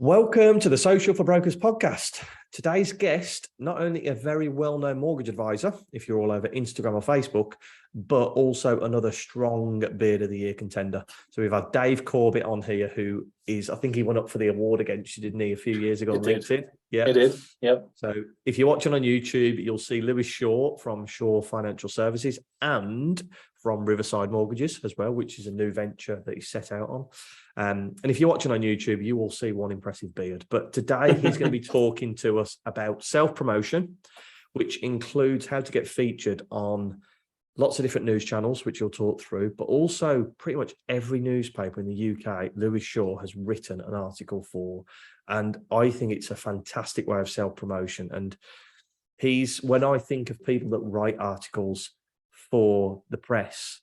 Welcome to the Social for Brokers podcast. Today's guest, not only a very well-known mortgage advisor, if you're all over Instagram or Facebook, but also another strong Beard of the Year contender. So we've had Dave Corbett on here, who is, I think he won up for the award against you, didn't he, a few years ago on LinkedIn? Yeah, it did. Yep. So if you're watching on YouTube, you'll see Lewis Shaw from Shaw Financial Services and from Riverside Mortgages as well, which is a new venture that he's set out on. And if you're watching on YouTube, you will see one impressive beard. But today he's going to be talking to us about self-promotion, which includes how to get featured on lots of different news channels, which you'll talk through, but also pretty much every newspaper in the UK, Lewis Shaw has written an article for. And I think it's a fantastic way of self-promotion. And when I think of people that write articles for the press,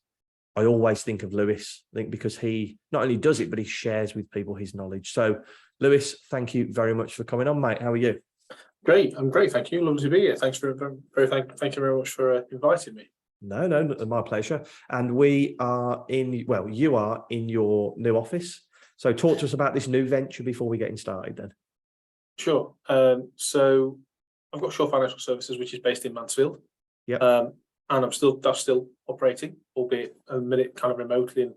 I always think of Lewis, I think, because he not only does it, but he shares with people his knowledge. So, Lewis, thank you very much for coming on, mate. How are you? Great. I'm great. Thank you. Lovely to be here. Thank you very much for inviting me. No, my pleasure. And you are in your new office. So talk to us about this new venture before we get started then. Sure. So I've got Shaw Financial Services, which is based in Mansfield. Yeah. And that's still operating, albeit a minute kind of remotely. And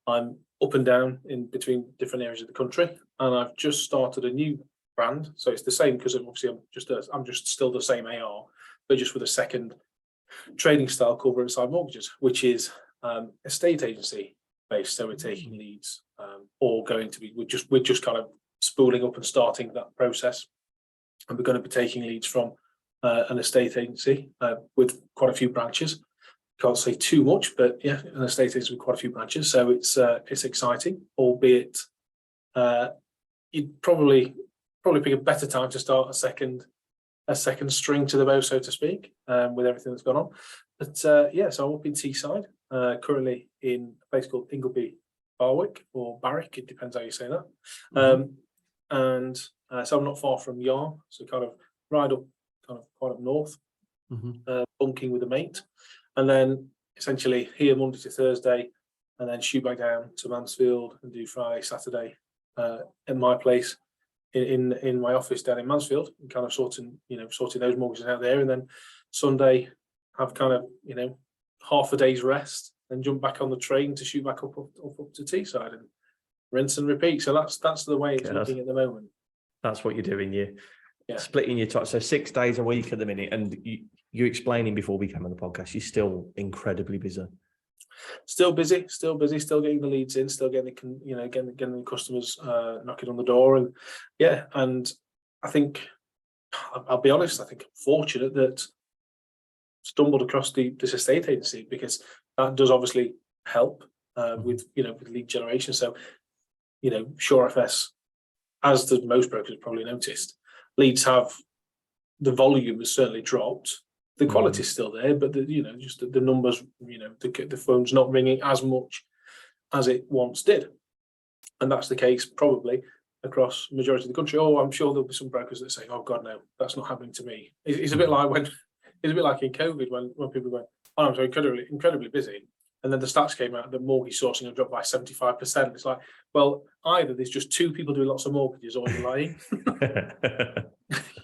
I'm up and down in between different areas of the country. And I've just started a new brand. So it's the same because obviously I'm just still the same AR, but just with a second trading style called Riverside Mortgages, which is estate agency based. So we're taking leads, or we're just kind of spooling up and starting that process. And we're going to be taking leads from an estate agency with quite a few branches. Can't say too much, but yeah, an estate agency with quite a few branches. So it's exciting, albeit you'd probably pick a better time to start a second string to the bow, so to speak, with everything that's gone on. But so I'm up in Teesside, currently in a place called Ingleby Barwick or Barwick, it depends how you say that. Mm-hmm. So I'm not far from Yarm, so kind of ride up kind of quite up north, bunking with a mate, and then essentially here Monday to Thursday, and then shoot back down to Mansfield and do Friday, Saturday in my place in my office down in Mansfield, and kind of sorting those mortgages out there, and then Sunday have kind of half a day's rest, and jump back on the train to shoot back up to Teesside and rinse and repeat. So that's the way it's looking at the moment. That's what you're doing. Splitting your time. So 6 days a week at the minute, and you're explaining before we came on the podcast, you're still incredibly busy. Still busy, still getting the leads in, still getting the customers knocking on the door, and I think I'll be honest, I think I'm fortunate that stumbled across this estate agency, because that does obviously help with lead generation. So Shaw FS, as most brokers have probably noticed, leads the volume has certainly dropped. The quality is still there, but the numbers, the phone's not ringing as much as it once did, and that's the case probably across the majority of the country. Oh, I'm sure there'll be some brokers that say, "Oh God, no, that's not happening to me." It's a bit like in COVID when people went, "Oh, I'm so incredibly busy," and then the stats came out that mortgage sourcing had dropped by 75%. It's like, well, either there's just two people doing lots of mortgages, or you're lying.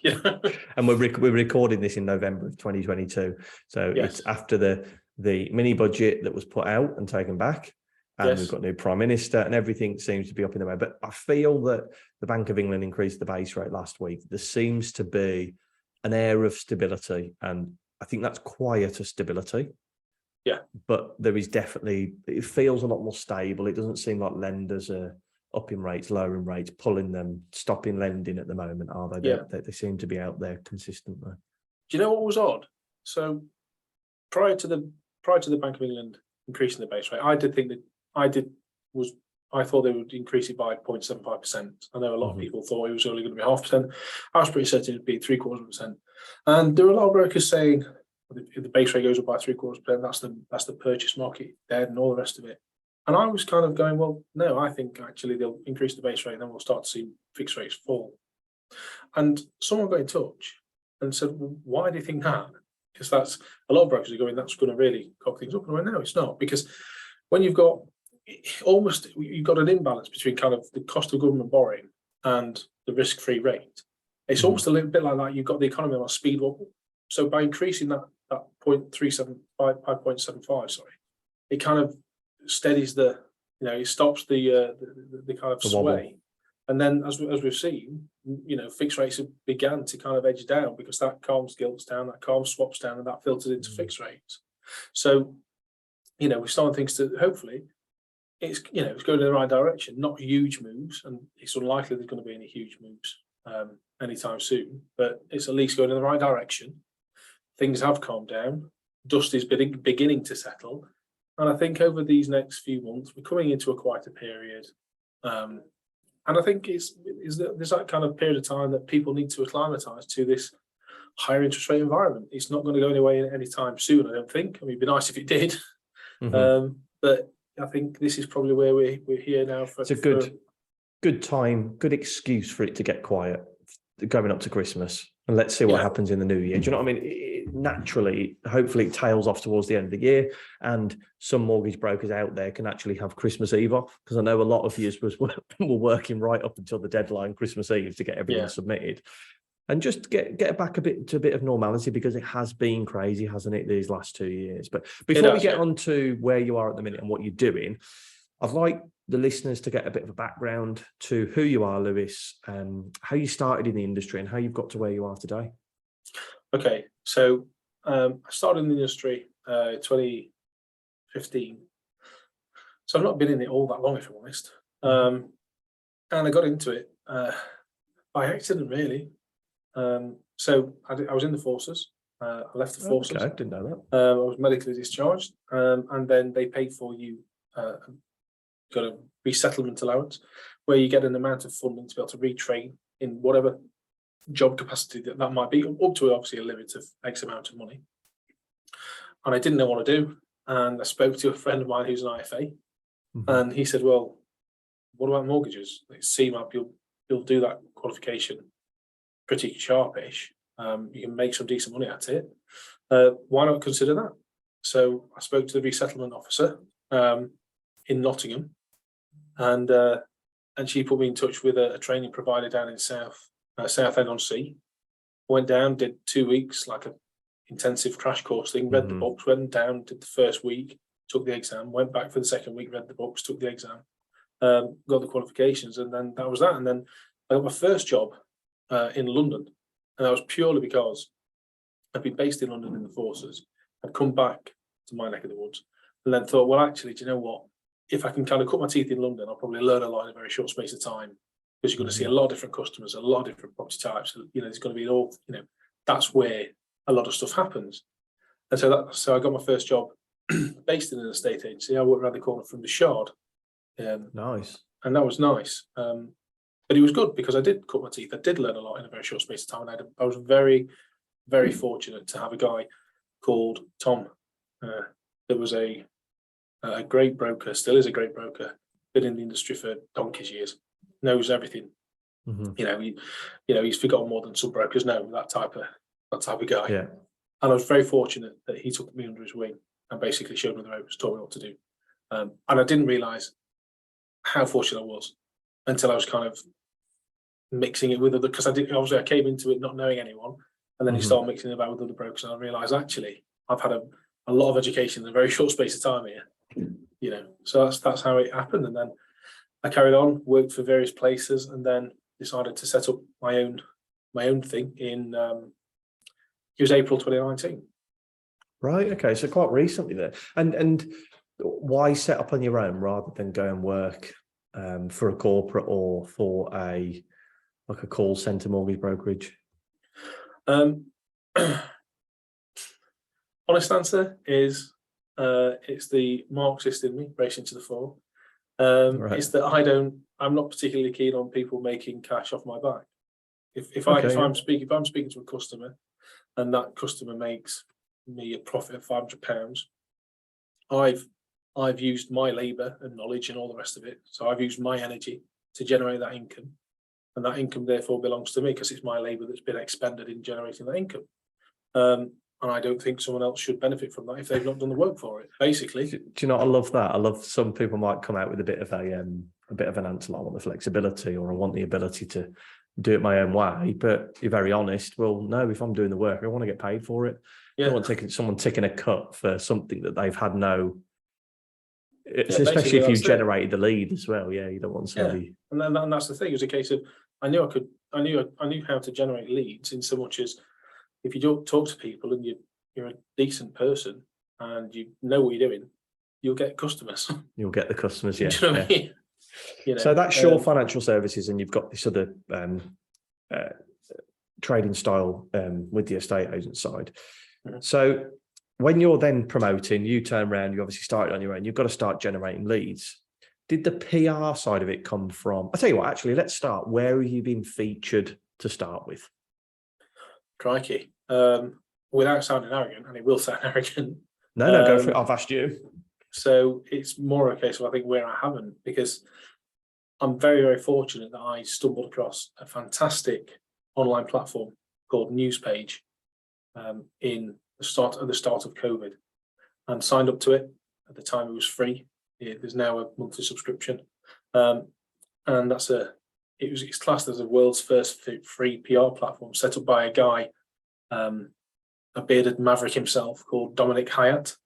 Yeah. And we're recording this in November of 2022, so yes. It's after the mini budget that was put out and taken back, and yes. We've got a new Prime Minister, and everything seems to be up in the air. But I feel that the Bank of England increased the base rate last week. There seems to be an air of stability, and I think that's quieter stability. Yeah, but there is definitely, it feels a lot more stable. It doesn't seem like lenders are upping rates, lowering rates, pulling them, stopping lending at the moment, are they? Yeah. They seem to be out there consistently. Do you know what was odd? So prior to the Bank of England increasing the base rate, I thought they would increase it by 0.75%. I know a lot of people thought it was only going to be 0.5%. I was pretty certain it'd be 0.75%. And there were a lot of brokers saying, if the base rate goes up by 0.75%, that's the purchase market dead and all the rest of it. And I was kind of going, well, no, I think actually they'll increase the base rate and then we'll start to see fixed rates fall. And someone got in touch and said, well, why do you think that? Because that's a lot of brokers are going, that's going to really cock things up. And I went, no, it's not. Because when you've got an imbalance between kind of the cost of government borrowing and the risk-free rate. It's Mhm. almost a little bit like that. You've got the economy on a speed wobble. So by increasing that 5.75, sorry, it kind of steadies the, it stops the kind of The wobble. sway. And then as we've seen, fixed rates have began to kind of edge down because that calms gilts down, that calms swaps down, and that filters into fixed rates. So, we're starting things to, hopefully, it's going in the right direction, not huge moves, and it's unlikely there's going to be any huge moves anytime soon, but it's at least going in the right direction. Things have calmed down, dust is beginning to settle, and I think over these next few months we're coming into a quieter period, and I think there's that kind of period of time that people need to acclimatise to this higher interest rate environment. It's not going to go anywhere anytime soon, I don't think. I mean, it'd be nice if it did, but I think this is probably where we're here now. It's a good time, good excuse for it to get quiet going up to Christmas, and let's see what happens in the new year. Do you know what I mean? Naturally, hopefully it tails off towards the end of the year, and some mortgage brokers out there can actually have Christmas Eve off, because I know a lot of you were working right up until the deadline Christmas Eve to get everything submitted, and just get back a bit of normality, because it has been crazy, hasn't it, these last 2 years? But before we get on to where you are at the minute and what you're doing, I'd like the listeners to get a bit of a background to who you are, Lewis, how you started in the industry and how you've got to where you are today. Okay, so I started in the industry 2015. So I've not been in it all that long, if I'm honest. And I got into it by accident, really. So I was in the forces. I left the forces. Okay, didn't know that. I was medically discharged, and then they paid for you. Got a resettlement allowance, where you get an amount of funding to be able to retrain in whatever job capacity that might be, up to obviously a limit of X amount of money. And I didn't know what to do, and I spoke to a friend of mine who's an IFA, and he said, "Well, what about mortgages? Like CMAP, you'll do that qualification pretty sharpish. You can make some decent money at it. Why not consider that?" So I spoke to the resettlement officer in Nottingham, and she put me in touch with a training provider down in Southend-on-Sea. Went down, did 2 weeks, like a intensive crash course thing, read the books, went down, did the first week, took the exam, went back for the second week, read the books, took the exam, got the qualifications, and then that was that. And then I got my first job in London, and that was purely because I'd been based in London in the forces. I'd come back to my neck of the woods, and then thought, well, actually, do you know what? If I can kind of cut my teeth in London, I'll probably learn a lot in a very short space of time, because you're going to see a lot of different customers, a lot of different property types. There's going to be that's where a lot of stuff happens. And so I got my first job based in an estate agency. I worked around the corner from the Shard. Nice. And that was nice. But it was good because I did cut my teeth. I did learn a lot in a very short space of time. And I was very, very fortunate to have a guy called Tom. That was a great broker, still is a great broker, been in the industry for donkey's years, knows everything. He's forgotten more than some brokers know, that type of guy. Yeah. And I was very fortunate that he took me under his wing and basically showed me the ropes, told me what to do. And I didn't realise how fortunate I was until I was kind of mixing it with other, because I came into it not knowing anyone, and then you start mixing it about with other brokers, and I realised actually I've had a lot of education in a very short space of time here. So that's how it happened. And then I carried on, worked for various places, and then decided to set up my own thing in it was April 2019. Right. Okay. So quite recently there. And why set up on your own rather than go and work for a corporate or for a call center mortgage brokerage? Honest answer is it's the Marxist in me racing to the fore. It's that I'm not particularly keen on people making cash off my back. If I'm speaking to a customer and that customer makes me a profit of £500, I've used my labour and knowledge and all the rest of it. So I've used my energy to generate that income, and that income therefore belongs to me because it's my labour that's been expended in generating that income. And I don't think someone else should benefit from that if they've not done the work for it, basically. Do you know, I love that. I love some people might come out with a bit of a bit of an answer, like, I want the flexibility, or I want the ability to do it my own way. But you're very honest. Well, no, if I'm doing the work, I want to get paid for it. I don't want someone taking a cut for something that they've had no. Especially if you've generated the lead as well. Yeah, you don't want somebody. Yeah. And that's the thing. It was a case of I knew how to generate leads, in so much as if you don't talk to people and you're a decent person and you know what you're doing, you'll get customers. You'll get the customers, yeah. Do you know what I mean? You know, so that's Shore Financial Services, and you've got this other trading style with the estate agent side. So when you're then promoting, you turn around, you obviously started on your own, you've got to start generating leads. Did the PR side of it come from? I'll tell you what, actually, let's start. Where have you been featured to start with? Crikey. Without sounding arrogant, and it will sound arrogant. No, go for it. I've asked you. So it's more a case of, I think, where I haven't, because I'm very, very fortunate that I stumbled across a fantastic online platform called Newspage in the start of COVID, and signed up to it. At the time, it was free. There's now a monthly subscription, and it's classed as the world's first free PR platform, set up by a guy, a bearded maverick himself, called Dominic Hyatt.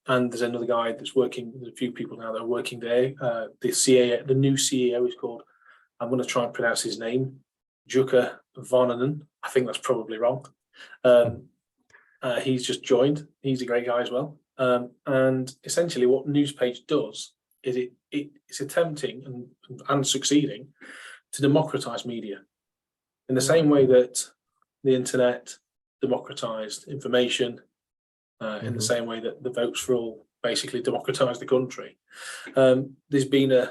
And there's another guy that's working. There's a few people now that are working there. The new CEO is called, I'm going to try and pronounce his name, Jukka Varnanen. I think that's probably wrong. He's just joined. He's a great guy as well. And essentially, what Newspage does is it's attempting and succeeding to democratize media, in the same way that the internet democratized information. In the same way that the Votes for All basically democratized the country. There's been a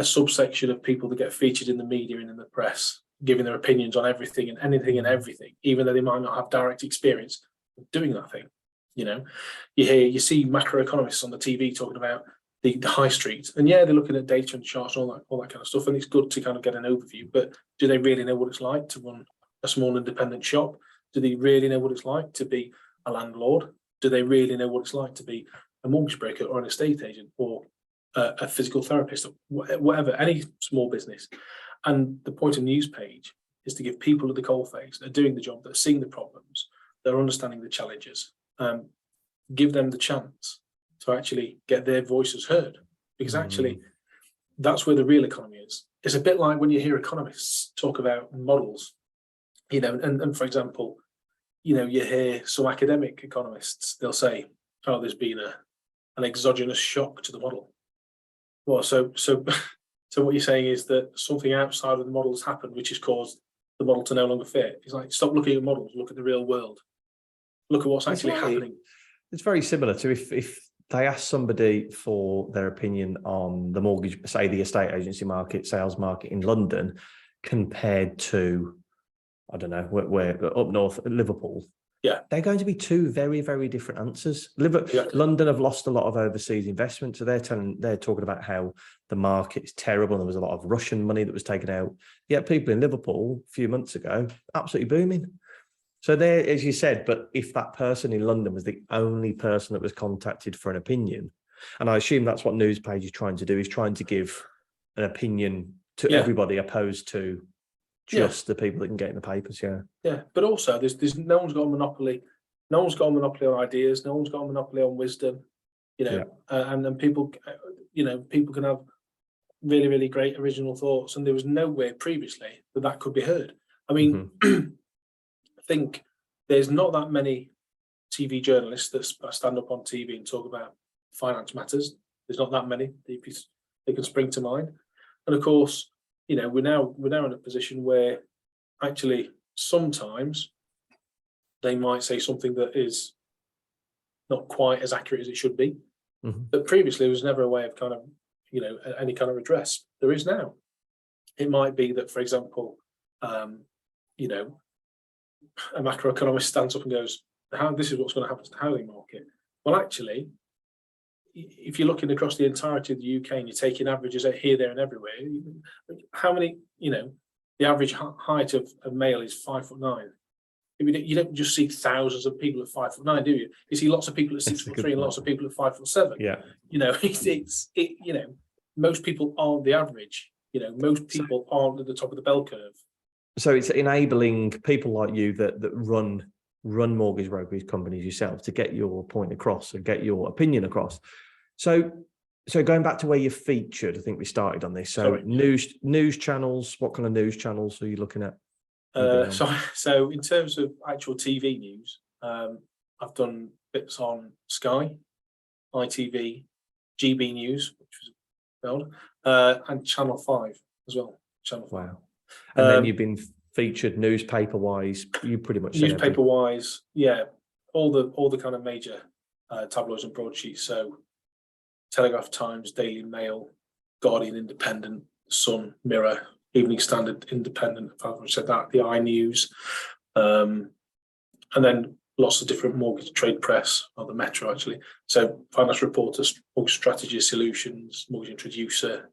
subsection of people that get featured in the media and in the press, giving their opinions on everything and anything and everything, even though they might not have direct experience of doing that thing. You know, you see macroeconomists on the TV talking about the high street, and they're looking at data and charts and all that kind of stuff, and it's good to kind of get an overview. But do they really know what it's like to run a small independent shop? Do they really know what it's like to be a landlord? Do they really know what it's like to be a mortgage broker or an estate agent or a physical therapist or whatever, any small business? And the point of Newspage is to give people at the coalface that are doing the job, that are seeing the problems, that are understanding the challenges, give them the chance to actually get their voices heard. Because actually, that's where the real economy is. It's a bit like when you hear economists talk about models, and for example, you hear some academic economists, they'll say, oh, there's been an exogenous shock to the model. Well, so what you're saying is that something outside of the model has happened, which has caused the model to no longer fit. It's like, stop looking at models, look at the real world. Look at what's actually happening. It's very similar to if they ask somebody for their opinion on the mortgage, say the estate agency market, sales market in London, compared to, I don't know, where up north, Liverpool. Yeah, they're going to be two very, very different answers. London have lost a lot of overseas investment, so they're talking about how the market is terrible. There was a lot of Russian money that was taken out. Yet people in Liverpool a few months ago, absolutely booming. So there, as you said, but if that person in London was the only person that was contacted for an opinion, and I assume that's what Newspage is trying to do, is trying to give an opinion to everybody, opposed to just the people that can get in the papers. Yeah, but also there's no one's got a monopoly. No one's got a monopoly on ideas. No one's got a monopoly on wisdom. And people, people can have really, really great original thoughts, and there was nowhere previously that could be heard. I mean, I think there's not that many TV journalists that stand up on TV and talk about finance matters. There's not that many they can spring to mind, and of course, we're now in a position where actually sometimes they might say something that is not quite as accurate as it should be. But previously, there was never a way of kind of, any kind of redress. There is now. It might be that, for example, a macroeconomist stands up and goes, this is what's going to happen to the housing market. Well, actually, if you're looking across the entirety of the UK and you're taking averages out here, there, and everywhere, how many, the average height of a male is 5'9". You don't just see thousands of people at 5'9", do you? You see lots of people at That's a 6'3" good and point. lots of people at 5'7". Yeah. You know, you know, most people aren't the average. You know, most people aren't at the top of the bell curve. So it's enabling people like you that run mortgage brokerage companies yourself to get your point across and get your opinion across. So going back to where you're featured, I think we started on this. So news channels, what kind of news channels are you looking at? So in terms of actual TV news, I've done bits on Sky, ITV, GB News, which was filmed, and Channel 5 as well. Channel 5. Wow. And then you've been featured newspaper wise. You pretty much said newspaper wise, yeah, all the kind of major tabloids and broadsheets. So Telegraph, Times, Daily Mail, Guardian, Independent, Sun, Mirror, Evening Standard, Independent. I've said that. The iNews, and then lots of different mortgage trade press, or the Metro actually. So Finance Reporter, Mortgage Strategy Solutions, Mortgage Introducer,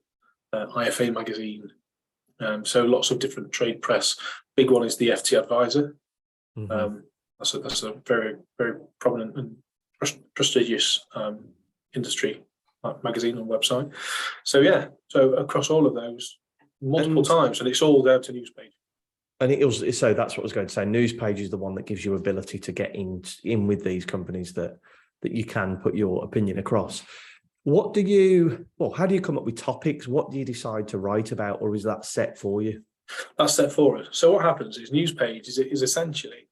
IFA magazine. So lots of different trade press. Big one is the FT Advisor. Mm-hmm. That's a very, very prominent and prestigious industry magazine and website. So yeah, so across all of those multiple times, and it's all down to Newspage. And so that's what I was going to say. Newspage is the one that gives you ability to get in with these companies that you can put your opinion across. How do you come up with topics? What do you decide to write about, or is that set for you? That's set for us. So what happens is Newspage is essentially,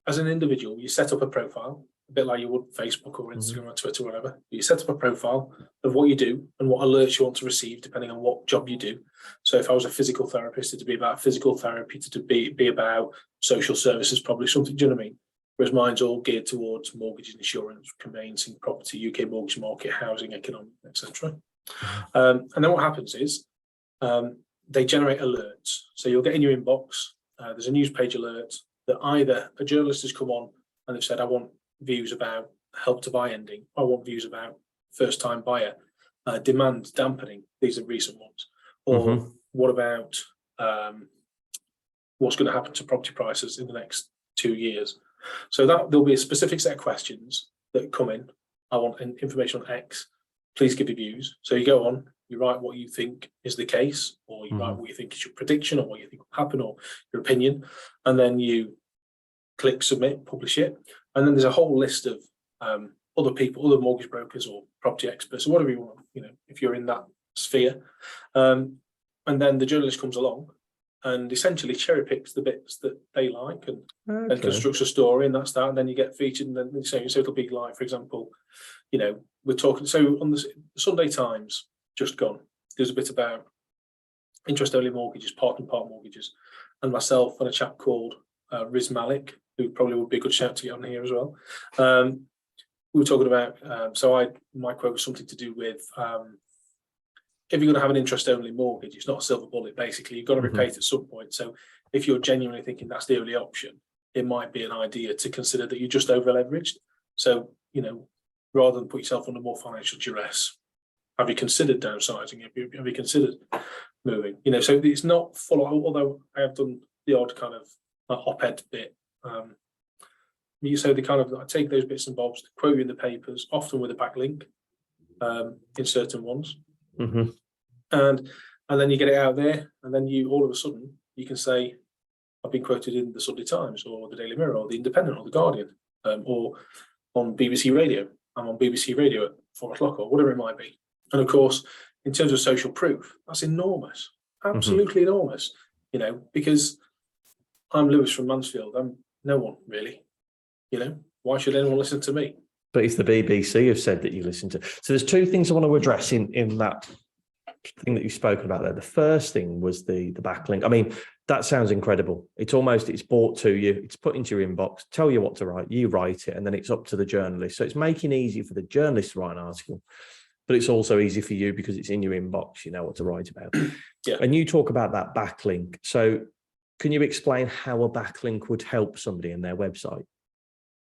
as an individual, you set up a profile, a bit like you would Facebook or Instagram or Twitter or whatever. You set up a profile of what you do and what alerts you want to receive, depending on what job you do. So if I was a physical therapist, it'd be about physical therapy, to be about social services, probably something, do you know what I mean? Whereas mine's all geared towards mortgage, insurance, conveyancing, property, UK mortgage market, housing, economic, etc. And then what happens is they generate alerts. So you'll get in your inbox, there's a Newspage alert that either a journalist has come on and they've said, I want views about Help to Buy ending, I want views about first time buyer, demand dampening, these are recent ones. Or what about what's going to happen to property prices in the next 2 years? So that there'll be a specific set of questions that come in. I want information on X, please give your views. So you go on, you write what you think is the case, or you write what you think is your prediction, or what you think will happen, or your opinion, and then you click submit, publish it. And then there's a whole list of other people, other mortgage brokers or property experts, or whatever you want, you know, if you're in that sphere. And then the journalist comes along and essentially cherry picks the bits that they like and constructs a story, and that's that. And then you get featured, and then so it'll be like, for example, you know, we're talking. So on the Sunday Times, just gone, there's a bit about interest only mortgages, part and part mortgages, and myself and a chap called Riz Malik, who probably would be a good shout to get on here as well. We were talking about, my quote was something to do with, if you're going to have an interest only mortgage, it's not a silver bullet, basically. You've got to repay it at some point. So if you're genuinely thinking that's the only option, it might be an idea to consider that you're just over leveraged. So, you know, rather than put yourself under more financial duress, have you considered downsizing? Have you considered moving? You know, so it's not full, although I have done the odd kind of op-ed bit. So I take those bits and bobs, quote you in the papers, often with a backlink in certain ones. And then you get it out there, and then you all of a sudden you can say, I've been quoted in the Sunday Times or the Daily Mirror or the Independent or the Guardian, or on BBC Radio. I'm on BBC Radio at 4 o'clock or whatever it might be. And of course, in terms of social proof, that's enormous, absolutely enormous, you know, because I'm Lewis from Mansfield. I'm no one really, you know, why should anyone listen to me? But it's the BBC have said that you listen to. So there's two things I want to address in that thing that you've spoken about there. The first thing was the backlink. I mean, that sounds incredible. It's brought to you, it's put into your inbox, tell you what to write, you write it, and then it's up to the journalist. So it's making it easy for the journalist to write an article, but it's also easy for you because it's in your inbox, you know what to write about. Yeah. And you talk about that backlink. So can you explain how a backlink would help somebody in their website?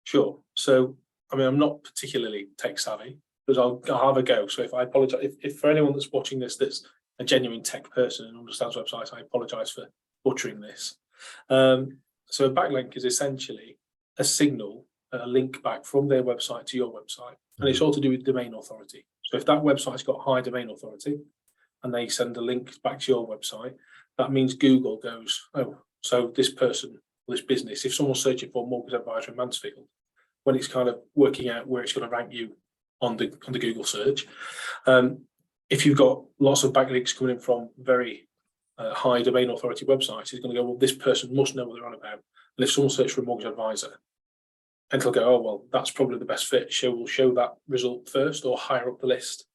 Sure. So, I mean, I'm not particularly tech savvy, but I'll have a go. So if I apologize, if for anyone that's watching this that's a genuine tech person and understands websites, I apologize for butchering this. So So a backlink is essentially a signal, a link back from their website to your website, and it's all to do with domain authority. So if that website's got high domain authority and they send a link back to your website, that means Google goes, oh, so this person, this business, if someone's searching for mortgage advisor in Mansfield, when it's kind of working out where it's going to rank you on the Google search, if you've got lots of backlinks coming in from very high domain authority websites, it's going to go, well, this person must know what they're on about. And if someone searches for a mortgage advisor, and it'll go, oh, well, that's probably the best fit. We'll show that result first or higher up the list,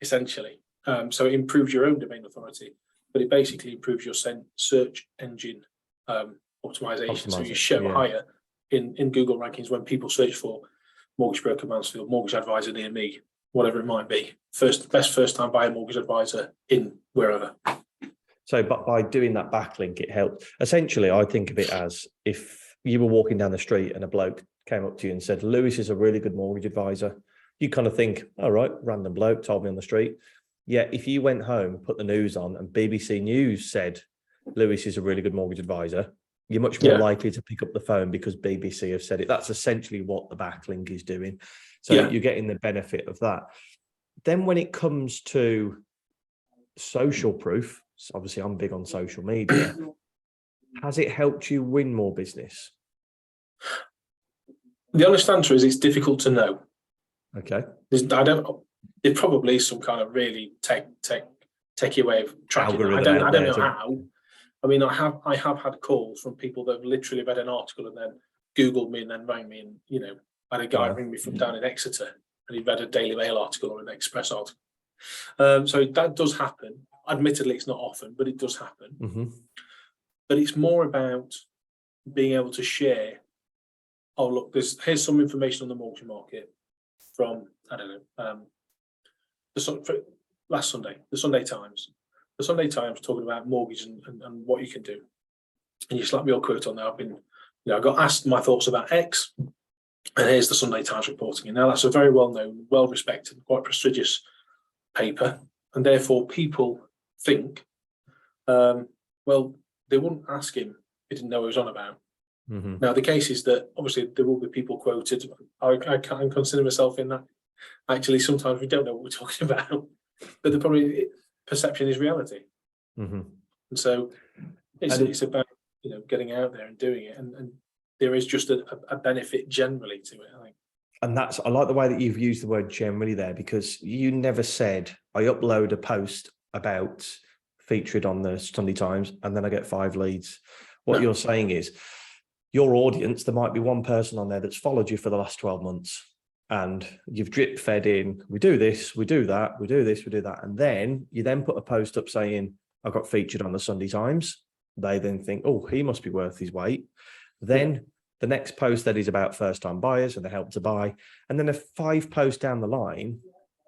essentially. So it improves your own domain authority, but it basically improves your search engine optimization. So you show higher in Google rankings when people search for mortgage broker Mansfield, mortgage advisor near me, whatever it might be. Best first time buyer mortgage advisor in wherever. So, but by doing that backlink, it helps. Essentially, I think of it as if you were walking down the street and a bloke came up to you and said, Lewis is a really good mortgage advisor. You kind of think, all right, random bloke told me on the street. Yeah, if you went home, put the news on and BBC News said, Lewis is a really good mortgage advisor, you're much more likely to pick up the phone because BBC have said it. That's essentially what the backlink is doing. So you're getting the benefit of that. Then when it comes to social proof, so obviously I'm big on social media, has it helped you win more business? The honest answer is it's difficult to know. Okay. There's probably some kind of really techie way of tracking it. I don't know how. I mean, I have had calls from people that have literally read an article and then Googled me and then rang me, and I had a guy ring me from down in Exeter and he read a Daily Mail article or an Express article. So that does happen. Admittedly, it's not often, but it does happen. Mm-hmm. But it's more about being able to share. Oh, look, here's some information on the mortgage market from, I don't know, last Sunday, the Sunday Times. The Sunday Times talking about mortgage and what you can do. And you slap your quote on there. I got asked my thoughts about X, and here's the Sunday Times reporting. And now that's a very well-known, well-respected, quite prestigious paper. And therefore people think, well, they wouldn't ask him if he didn't know what he was on about. Mm-hmm. Now, the case is that obviously there will be people quoted. I can't consider myself in that. Actually, sometimes we don't know what we're talking about, but the probably perception is reality. Mm-hmm. And so it's about getting out there and doing it, and there is just a benefit generally to it, I think. And I like the way that you've used the word generally there, because you never said I upload a post about featured on the Sunday Times and then I get 5 leads. What you're saying is your audience, there might be one person on there that's followed you for the last 12 months and you've drip fed in, we do this, we do that, we do this, we do that. And then you then put a post up saying, I got featured on the Sunday Times. They then think, oh, he must be worth his weight. Then the next post that is about first-time buyers and the help to buy. And then 5 posts down the line,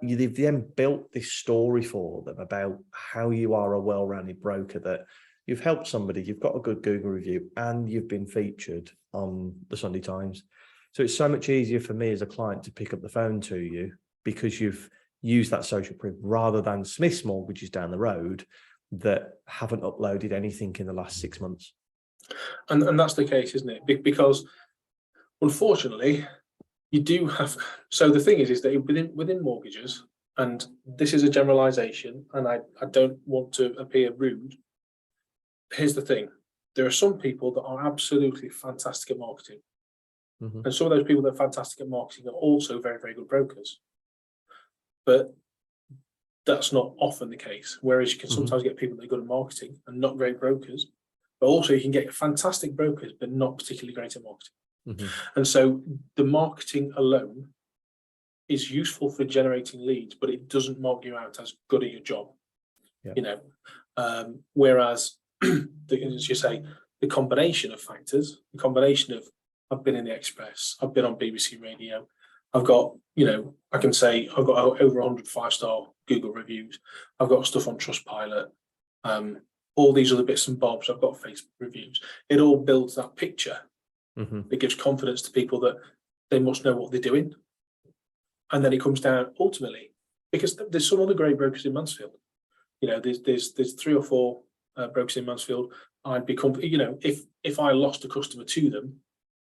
you've then built this story for them about how you are a well-rounded broker, that you've helped somebody, you've got a good Google review, and you've been featured on the Sunday Times. So it's so much easier for me as a client to pick up the phone to you because you've used that social proof, rather than Smith's Mortgages down the road that haven't uploaded anything in the last 6 months. And that's the case, isn't it? Because unfortunately, you do have. So the thing is that within mortgages, and this is a generalization, and I don't want to appear rude. Here's the thing: there are some people that are absolutely fantastic at marketing, and some of those people that are fantastic at marketing are also very, very good brokers. But that's not often the case. Whereas you can sometimes get people that are good at marketing and not great brokers. But also you can get fantastic brokers, but not particularly great at marketing. And so the marketing alone is useful for generating leads, but it doesn't mark you out as good at your job. Whereas, as you say, the combination of factors, the combination of I've been in the Express, I've been on BBC Radio, I've got, I can say I've got over 100 5-star Google reviews, I've got stuff on Trustpilot, all these other bits and bobs, I've got Facebook reviews. It all builds that picture. It gives confidence to people that they must know what they're doing. And then it comes down ultimately, because there's some other great brokers in Mansfield. There's 3 or 4 brokers in Mansfield, I'd become, if I lost a customer to them,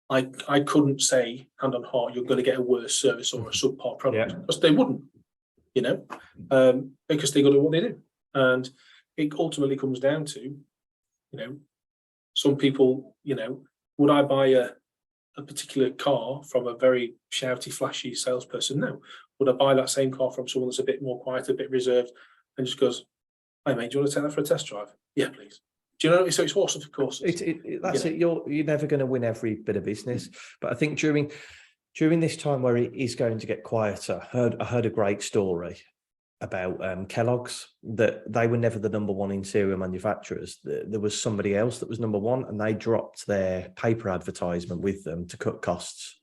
I couldn't say hand on heart, you're going to get a worse service or a subpar product, because they wouldn't, because they got to do what they do. And it ultimately comes down to, some people, would I buy a particular car from a very shouty, flashy salesperson? No. Would I buy that same car from someone that's a bit more quiet, a bit reserved, and just goes, "Hey mate, do you want to take that for a test drive?" "Yeah, please." Do you know? So it's horses for courses. That's it. You're never going to win every bit of business, but I think during this time where it is going to get quieter, I heard a great story about Kellogg's, that they were never the number one in cereal manufacturers. There was somebody else that was number one, and they dropped their paper advertisement with them to cut costs.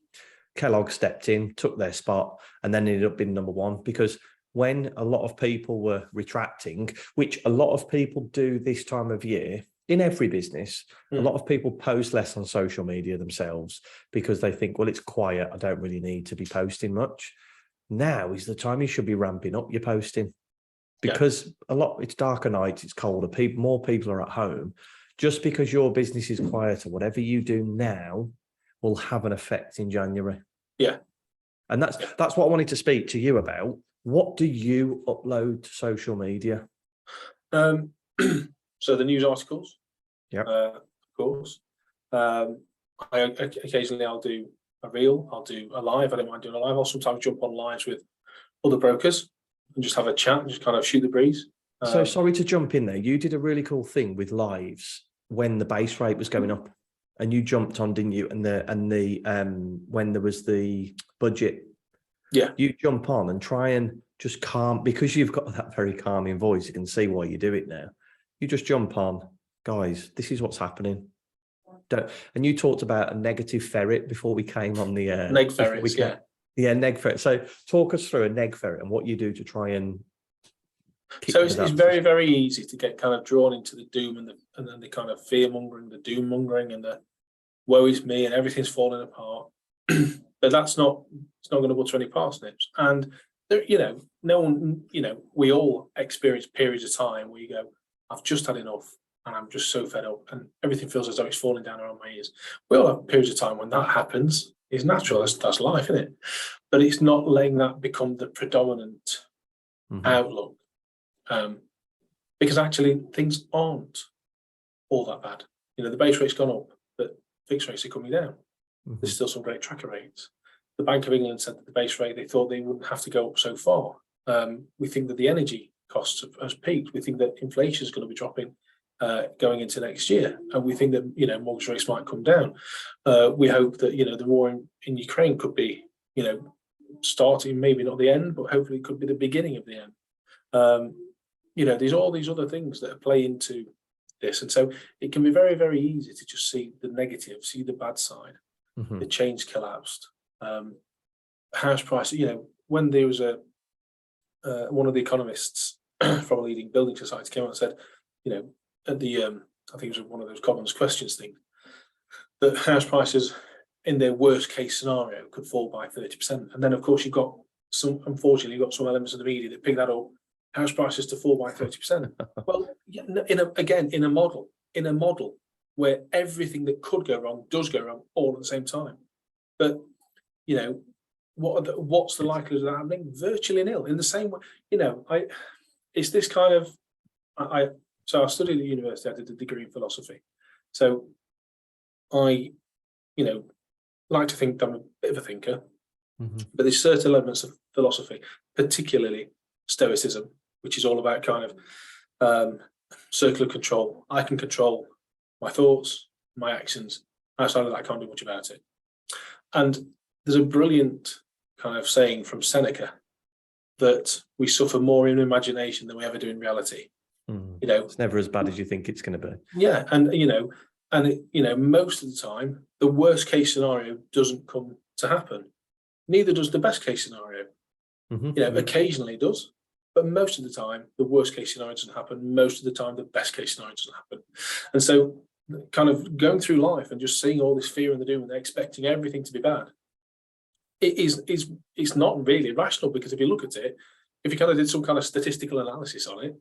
Kellogg stepped in, took their spot, and then ended up being number one, because when a lot of people were retracting, which a lot of people do this time of year in every business, a lot of people post less on social media themselves because they think, well, it's quiet, I don't really need to be posting much. Now is the time you should be ramping up your posting, because it's darker nights, it's colder, more people are at home. Just because your business is quieter, whatever you do now will have an effect in January. Yeah. And that's what I wanted to speak to you about. What do you upload to social media? So the news articles, of course. Occasionally I'll do a reel, I'll do a live. I don't mind doing a live. I'll sometimes jump on lives with other brokers and just have a chat and just kind of shoot the breeze. So sorry to jump in there. You did a really cool thing with lives when the base rate was going up, and you jumped on, didn't you? And when there was the budget. Yeah. You jump on and try and just calm, because you've got that very calming voice. You can see why you do it now. You just jump on, guys, this is what's happening. And you talked about a negative ferret before we came on the neg ferrets, neg ferret. So talk us through a neg ferret and what you do to try and. So it's very, very easy to get kind of drawn into the doom and then the kind of fear mongering, the doom mongering, and the woe is me and everything's falling apart. But it's not going to butter any parsnips. And there, no one, we all experience periods of time where you go, I've just had enough and I'm just so fed up and everything feels as though it's falling down around my ears. We all have periods of time when that happens. It's natural. That's life, isn't it? But it's not letting that become the predominant outlook. Because actually things aren't all that bad. The base rate's gone up, but fixed rates are coming down. There's still some great tracker rates. The Bank of England said that the base rate, they thought they wouldn't have to go up so far. We think that the energy costs has peaked. We think that inflation is going to be dropping going into next year. And we think that, mortgage rates might come down. We hope that, the war in Ukraine could be, starting, maybe not the end, but hopefully it could be the beginning of the end. There's all these other things that play into this. And so it can be very, very easy to just see the negative, see the bad side. The chains collapsed. House prices, when there was one of the economists from a leading building society came out and said, at the I think it was one of those Commons questions things, that house prices in their worst case scenario could fall by 30%. And then of course you've got some elements of the media that pick that up, house prices to fall by 30%. Well, in a model where everything that could go wrong does go wrong all at the same time. But what's the likelihood of that happening? Virtually nil. In the same way, it's this kind of so I studied at university. I did a degree in philosophy. So I, like to think I'm a bit of a thinker, but there's certain elements of philosophy, particularly Stoicism, which is all about kind of circular control. I can control my thoughts, my actions. Outside of that, I can't do much about it. And there's a brilliant kind of saying from Seneca that we suffer more in imagination than we ever do in reality. It's never as bad as you think it's going to be. Yeah, and most of the time, the worst case scenario doesn't come to happen. Neither does the best case scenario. Occasionally it does, but most of the time, the worst case scenario doesn't happen. Most of the time, the best case scenario doesn't happen. And so, kind of going through life and just seeing all this fear and the doom and expecting everything to be bad, it's not really rational, because if you look at it, if you kind of did some kind of statistical analysis on it,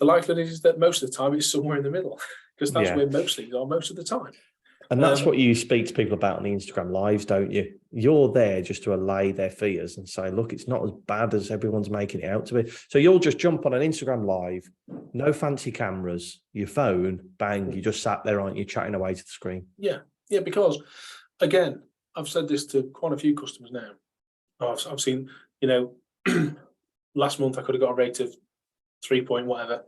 the likelihood is that most of the time it's somewhere in the middle, because that's Yeah. where most leads are most of the time. And that's what you speak to people about on the Instagram lives, don't you? You're there just to allay their fears and say, look, it's not as bad as everyone's making it out to be. So you'll just jump on an Instagram live, no fancy cameras, your phone, bang, you just sat there, aren't you, chatting away to the screen? Yeah, because again, I've said this to quite a few customers now. I've seen, last month I could have got a rate of 3 point whatever,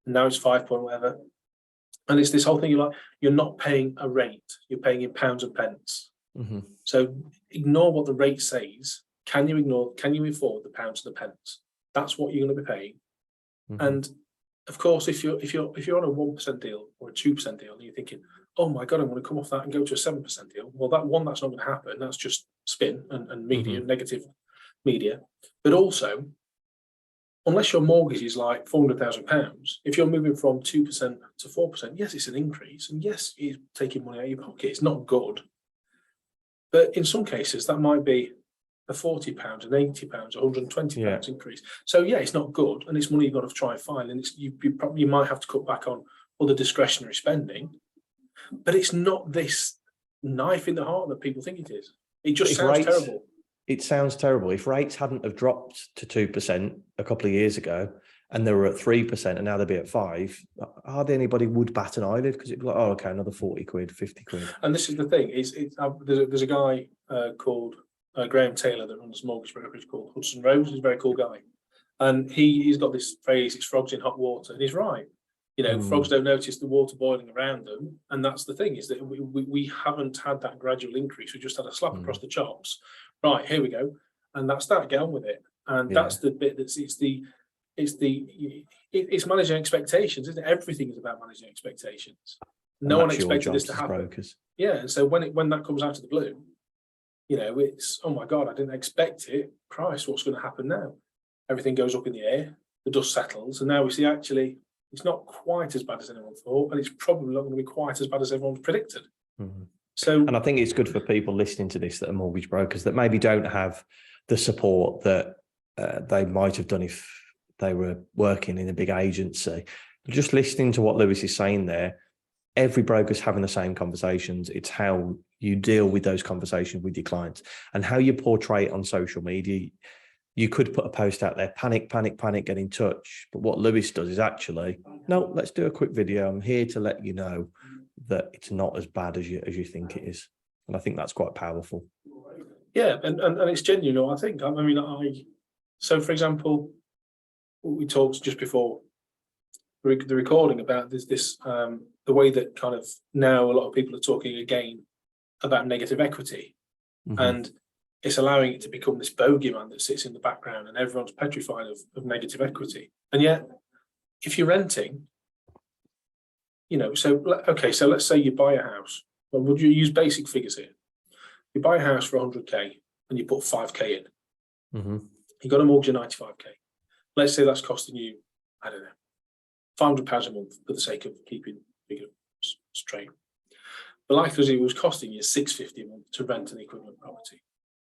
and now it's 5 point whatever. And it's this whole thing, you're not paying a rate, you're paying in pounds and pence. Mm-hmm. So ignore what the rate says. Can you afford the pounds and the pence? That's what you're going to be paying. Mm-hmm. And of course, if you're on a 1% deal or a 2% deal, and you're thinking, oh my God, I'm going to come off that and go to a 7% deal. Well, that's not going to happen. That's just spin and media, negative media. But also, unless your mortgage is like £400,000, if you're moving from 2% to 4%, yes, it's an increase. And yes, you're taking money out of your pocket. It's not good. But in some cases, that might be a £40, an £80, £120 increase. So yeah, it's not good. And it's money you've got to try and find. And you might have to cut back on other discretionary spending. But it's not this knife in the heart that people think it is. It just sounds terrible. It sounds terrible. If rates hadn't have dropped to 2% a couple of years ago, and they were at 3%, and now they'll be at 5%, hardly anybody would bat an eyelid, because it'd be like, oh, okay, another 40 quid, 50 quid. And this is the thing: there's a guy called Graham Taylor that runs a mortgage brokerage called Hudson Rose. He's a very cool guy, and he's got this phrase: "It's frogs in hot water," and he's right. Frogs don't notice the water boiling around them, and that's the thing: is that we haven't had that gradual increase. We just had a slap across the chops. Right, here we go, and that's that. Get on with it, and that's the bit it's managing expectations, isn't it? Everything is about managing expectations. No one expected this to happen. Brokers. Yeah, and so when that comes out of the blue, it's, oh my God, I didn't expect it. Christ, what's going to happen now? Everything goes up in the air, the dust settles, and now we see actually it's not quite as bad as anyone thought, and it's probably not going to be quite as bad as everyone's predicted. Mm-hmm. So, and I think it's good for people listening to this that are mortgage brokers that maybe don't have the support that they might have done if they were working in a big agency. Just listening to what Lewis is saying there, every broker's having the same conversations. It's how you deal with those conversations with your clients and how you portray it on social media. You could put a post out there, panic, panic, panic, get in touch. But what Lewis does is actually, no, let's do a quick video. I'm here to let you know that it's not as bad as you think it is. And I think that's quite powerful. Yeah, and it's genuine, I think. So for example, we talked just before the recording about this the way that kind of now a lot of people are talking again about negative equity. Mm-hmm. And it's allowing it to become this bogeyman that sits in the background and everyone's petrified of negative equity. And yet, if you're renting, so let's say you buy a house. Well, would you use basic figures here? You buy a house for 100k and you put 5k in. Mm-hmm. You got a mortgage of 95k. Let's say that's costing you, I don't know, £500 a month for the sake of keeping figures straight. The likelihood it was costing you £650 a month to rent an equivalent property.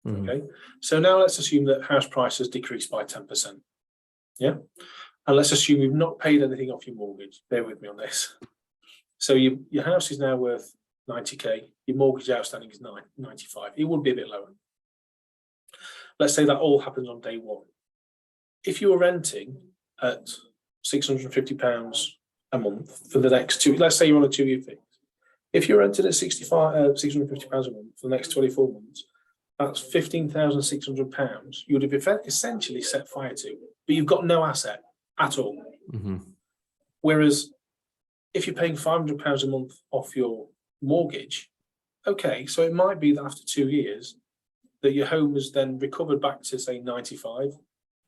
Mm-hmm. Okay, so now let's assume that house prices decreased by 10%. Yeah, and let's assume you've not paid anything off your mortgage. Bear with me on this. So your house is now worth 90k. Your mortgage outstanding is 95. It would be a bit lower. Let's say that all happens on day one. If you were renting at £650 a month for the next let's say you're on a 2-year fix. If you're renting at £650 a month for the next 24 months, that's £15,600 you would have essentially set fire to, but you've got no asset at all. Mm-hmm. Whereas if you're paying £500 a month off your mortgage, okay, so it might be that after 2 years that your home has then recovered back to say 95,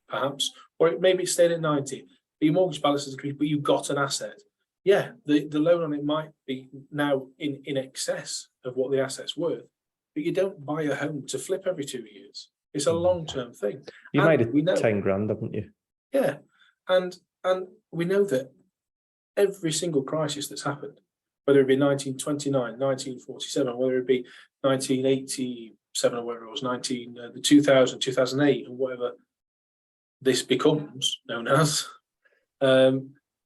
perhaps, or maybe it stayed at 90, but your mortgage balance has increased, but you've got an asset. Yeah, the loan on it might be now in excess of what the asset's worth, but you don't buy a home to flip every 2 years. It's a long-term thing. You made it 10 grand, haven't you? Yeah, and we know that every single crisis that's happened, whether it be 1929, 1947, whether it be 1987 or whatever it was, 2000, 2008, and whatever this becomes known as,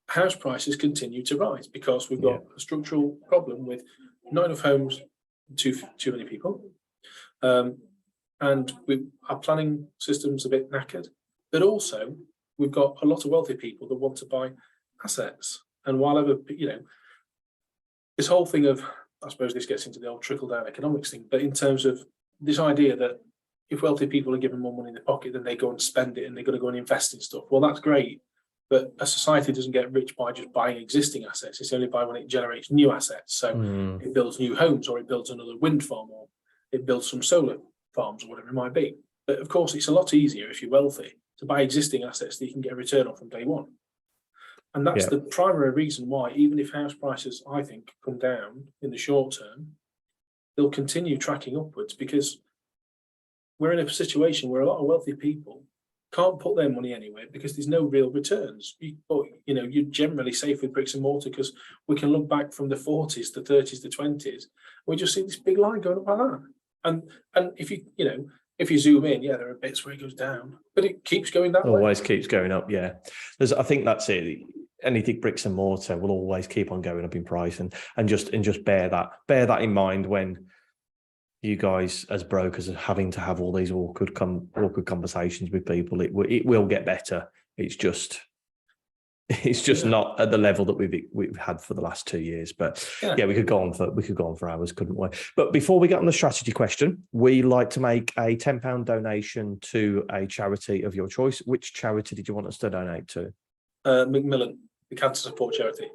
house prices continue to rise because we've got a structural problem with not enough homes, too many people, and our planning system's a bit knackered. But also, we've got a lot of wealthy people that want to buy assets, and while ever this whole thing of, I suppose this gets into the old trickle-down economics thing, but in terms of this idea that if wealthy people are given more money in their pocket, then they go and spend it and they're going to go and invest in stuff. Well, that's great, but a society doesn't get rich by just buying existing assets. It's only by when it generates new assets. So it builds new homes, or it builds another wind farm, or it builds some solar farms, or whatever it might be. But of course, it's a lot easier if you're wealthy to buy existing assets that you can get a return on from day one. And that's the primary reason why, even if house prices, I think, come down in the short term, they'll continue tracking upwards, because we're in a situation where a lot of wealthy people can't put their money anywhere because there's no real returns. You're generally safe with bricks and mortar because we can look back from the 40s, the 30s, the 20s. We just see this big line going up like that. And if you zoom in, there are bits where it goes down, but it keeps going that way. Always keeps going up. Yeah, I think that's it. Anything bricks and mortar will always keep on going up in price, and just bear that in mind when you guys as brokers are having to have all these awkward conversations with people. It will get better. It's just not at the level that we've had for the last 2 years. But we could go on for hours, couldn't we? But before we get on the strategy question, we like to make a £10 donation to a charity of your choice. Which charity did you want us to donate to? Macmillan, the cancer support charity.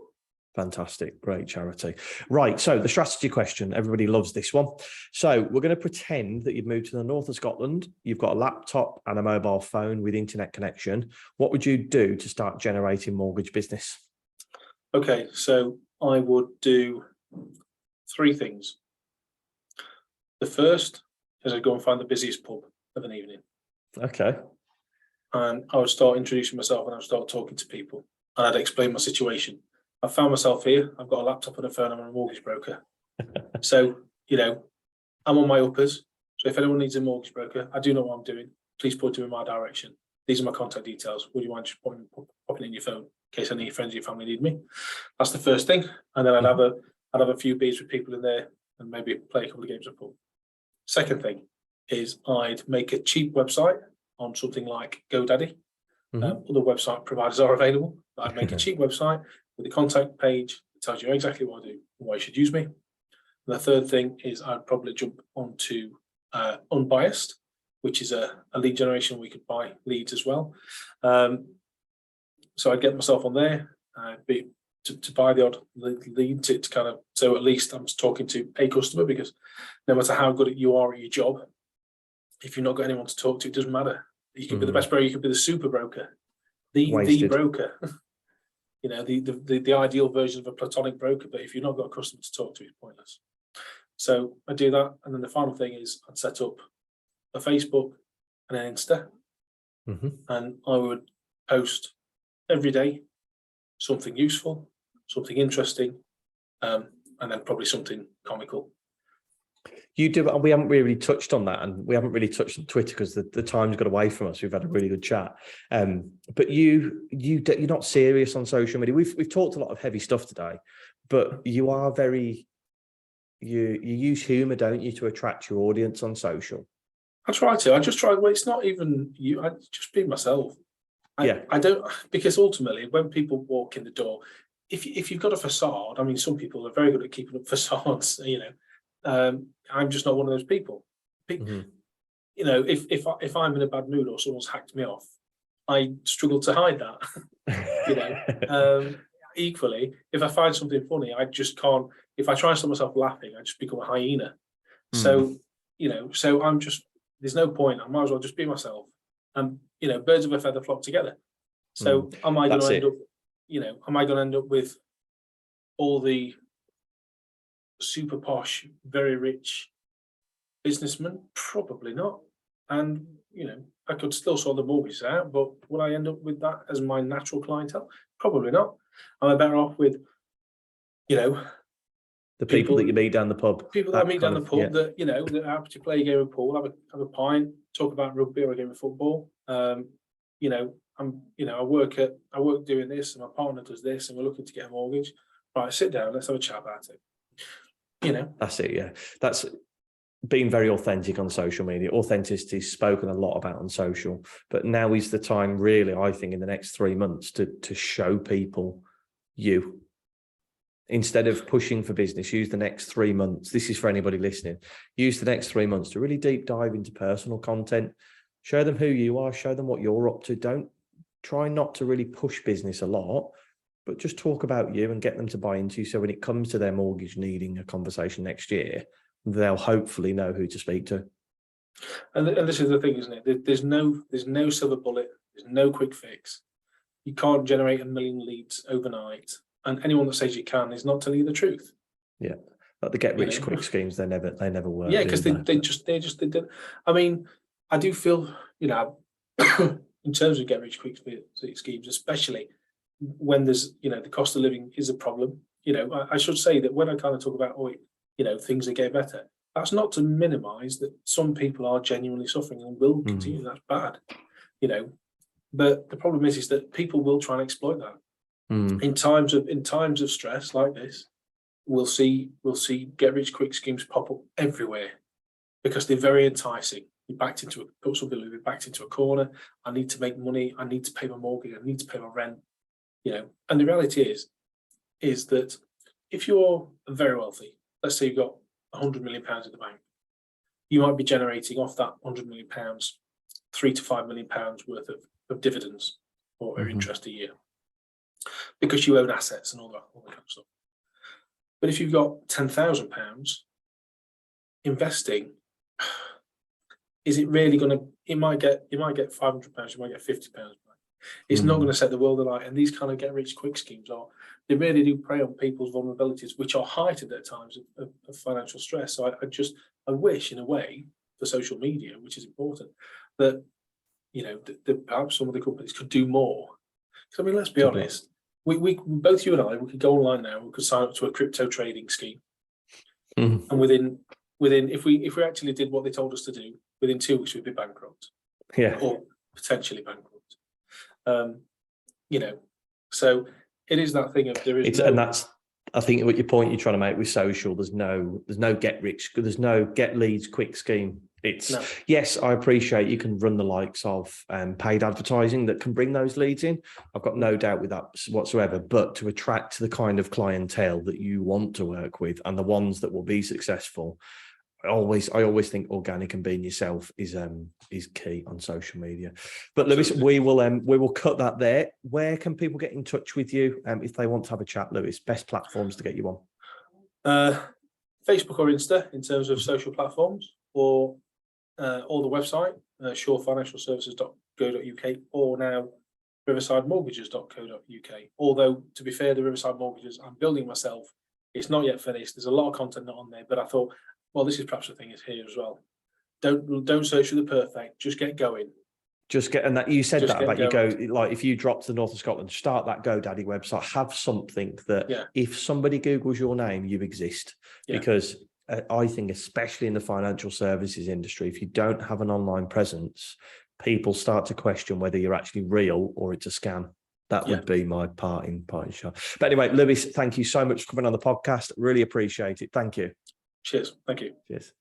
Fantastic. Great charity. Right. So the strategy question, everybody loves this one. So we're going to pretend that you've moved to the north of Scotland. You've got a laptop and a mobile phone with internet connection. What would you do to start generating mortgage business? Okay. So I would do 3 things. The first is I'd go and find the busiest pub of an evening. Okay. And I would start introducing myself, and I would start talking to people, and I'd explain my situation. I found myself here. I've got a laptop and a phone. I'm a mortgage broker. So, I'm on my uppers. So if anyone needs a mortgage broker, I do know what I'm doing. Please point them in my direction. These are my contact details. Would you mind just popping in your phone in case any friends of your family need me? That's the first thing. And then I'd have a few beers with people in there and maybe play a couple of games of pool. Second thing is I'd make a cheap website on something like GoDaddy. Other website providers are available. I'd make a cheap website with a contact page that tells you exactly what I do and why you should use me. And the third thing is I'd probably jump onto Unbiased, which is a lead generation. We could buy leads as well. So I'd get myself on there, to buy the odd lead to kind of, so at least I'm talking to a customer, because no matter how good you are at your job, if you've not got anyone to talk to, it doesn't matter. You could be the best broker, you could be the super broker, the broker. The ideal version of a platonic broker, but if you've not got a customer to talk to, it's pointless. So I do that, and then the final thing is I'd set up a Facebook and an Insta, and I would post every day something useful, something interesting, and then probably something comical. You do, we haven't really touched on that, and we haven't really touched on Twitter because the time's got away from us. We've had a really good chat, but you're not serious on social media. We've talked a lot of heavy stuff today, but you are you use humour, don't you, to attract your audience on social? I try to. I just try. Well, it's not even you. I just be myself. I don't, because ultimately, when people walk in the door, if you've got a facade, I mean, some people are very good at keeping up facades. I'm just not one of those people. If I'm in a bad mood or someone's hacked me off, I struggle to hide that. Equally, if I find something funny, I just can't. If I try and stop myself laughing, I just become a hyena. So I'm just. There's no point. I might as well just be myself. And birds of a feather flock together. So am I going to end up? Am I going to end up with all the super posh, very rich businessmen? Probably not. And I could still sort the mortgages out, but would I end up with that as my natural clientele? Probably not. Am I better off with the people that you meet down the pub? People that I meet down the pub that that are happy to play a game of pool, have a pint, talk about rugby or a game of football. I work doing this, and my partner does this, and we're looking to get a mortgage. Right, sit down, let's have a chat about it. That's it. Yeah, that's being very authentic on social media. Authenticity is spoken a lot about on social, but now is the time, really, I think, in the next 3 months to show people you. Instead of pushing for business, use the next 3 months. This is for anybody listening. Use the next 3 months to really deep dive into personal content. Show them who you are. Show them what you're up to. Don't try not to really push business a lot, but just talk about you and get them to buy into you. So when it comes to their mortgage needing a conversation next year, they'll hopefully know who to speak to. And this is the thing, isn't it? There's no silver bullet. There's no quick fix. You can't generate 1 million leads overnight. And anyone that says you can is not telling you the truth. Yeah, like the get rich quick schemes, they never work. Yeah, because they did. I mean, I do feel, in terms of get rich quick schemes, especially when there's, the cost of living is a problem. I should say that when I kind of talk about, things are getting better, that's not to minimise that some people are genuinely suffering and will continue. That's bad, But the problem is that people will try and exploit that. In times of stress like this, we'll see get rich quick schemes pop up everywhere because they're very enticing. You're backed into a corner. I need to make money. I need to pay my mortgage. I need to pay my rent. And the reality is that if you're very wealthy, let's say you've got £100 million in the bank, you might be generating off that £100 million £3 to £5 million worth of dividends or interest a year, because you own assets and all that kind of stuff. But if you've got £10,000 investing, is it really going to? You might get £500, you might get £50 back. It's not going to set the world alight. And these kind of get rich quick schemes they really do prey on people's vulnerabilities, which are heightened at times of financial stress. So I wish, in a way, for social media, which is important, that that perhaps some of the companies could do more. Because I mean, let's be honest. We both, you and I, we could go online now. We could sign up to a crypto trading scheme, and within if we actually did what they told us to do, within 2 weeks we'd be bankrupt, or potentially bankrupt. So it is that thing of there is, and that's, I think, what your point you're trying to make with social. There's no get leads quick scheme. Yes, I appreciate you can run the likes of paid advertising that can bring those leads in. I've got no doubt with that whatsoever. But to attract the kind of clientele that you want to work with and the ones that will be successful, I always think organic and being yourself is key on social media. But Lewis, we will cut that there. Where can people get in touch with you if they want to have a chat, Lewis? Best platforms to get you on? Facebook or Insta in terms of social platforms, or the website, shorefinancialservices.co.uk, or now riversidemortgages.co.uk. Although, to be fair, the Riverside Mortgages, I'm building myself. It's not yet finished. There's a lot of content not on there, but I thought, well, this is perhaps the thing is here as well. Don't search for the perfect. Just get going. And that you said that about you go, like, if you drop to the north of Scotland, start that GoDaddy website, have something that if somebody Googles your name, you exist. Because I think, especially in the financial services industry, if you don't have an online presence, people start to question whether you're actually real or it's a scam. That would be my parting shot. But anyway, Lewis, thank you so much for coming on the podcast. Really appreciate it. Thank you. Cheers. Thank you. Cheers.